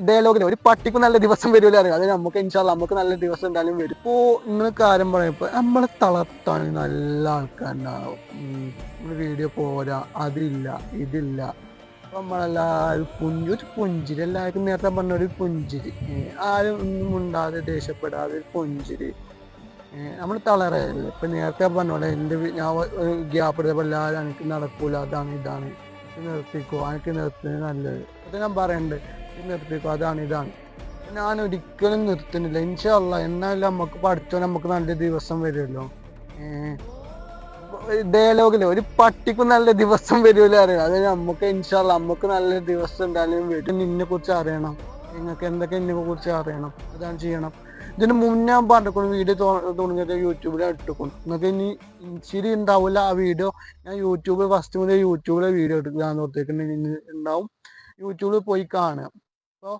ഡയലോഗിൽ ഒരു പട്ടിക്ക് നല്ല ദിവസം വരുമല്ലോ അറിയാം. അത് നമുക്ക് ഇൻഷാല്ല നമുക്ക് നല്ല ദിവസം എന്തായാലും വരും. ഇപ്പോൾ നിങ്ങൾ കാര്യം പറയുമ്പോൾ നമ്മളെ തളർത്താണ് നല്ല ആൾക്കാരുണ്ടാവും. വീഡിയോ പോരാ, അതില്ല ഇതില്ല. അപ്പം നമ്മളെല്ലാവരും ഒരു പുഞ്ചിരി, എല്ലാവർക്കും നേരത്തെ പറഞ്ഞ ഒരു പുഞ്ചിരി, ആരും ഒന്നും ഉണ്ടാതെ ദേഷ്യപ്പെടാതെ ഒരു പുഞ്ചിരി. നമ്മൾ തളരല്ലേ. ഇപ്പം നേരത്തെ പറഞ്ഞോളെ ഞാൻ ഒരു ഗ്യാപ്പ് എടുത്തപ്പോൾ എല്ലാവരും എനിക്ക് നടക്കൂല, അതാണ് ഇതാണ്, നിർത്തിക്കോ, എനിക്ക് നിർത്തുന്നത് നല്ലത്, അത് ഞാൻ പറയണ്ട്, നിർത്തിക്കോ, അതാണ് ഇതാണ്. ഞാൻ ഒരിക്കലും നിർത്തുന്നില്ല. ഇൻഷാ അല്ലാഹ് എന്നാലും നമുക്ക് പഠിച്ചോ, നമുക്ക് നല്ല ദിവസം വരുമല്ലോ. ഡയലോഗില് ഒരു പട്ടിക്കും നല്ല ദിവസം വരുമല്ലോ അറിയാം. അത് നമുക്ക് ഇൻഷാ അല്ലാഹ് നമുക്ക് നല്ല ദിവസം എന്തായാലും വരും. നിന്നെ കുറിച്ച് അറിയണം, നിങ്ങൾക്ക് എന്തൊക്കെ എന്നെ കുറിച്ച് അറിയണം, അതാണ് ചെയ്യണം. ഇതിന് മുന്നേ ഞാൻ പറഞ്ഞിരിക്കുന്നു, വീഡിയോ തുടങ്ങിയത് യൂട്യൂബിൽ ഇട്ടിരിക്കുന്നു. നിങ്ങൾക്ക് ഇനി ശരി ഉണ്ടാവില്ല ആ വീഡിയോ. ഞാൻ യൂട്യൂബ് ഫസ്റ്റ് മുതൽ യൂട്യൂബിലെ വീഡിയോ എടുക്കാൻ ഓർത്തേക്കുന്നുണ്ടാവും. യൂട്യൂബിൽ പോയി കാണുക. അപ്പോൾ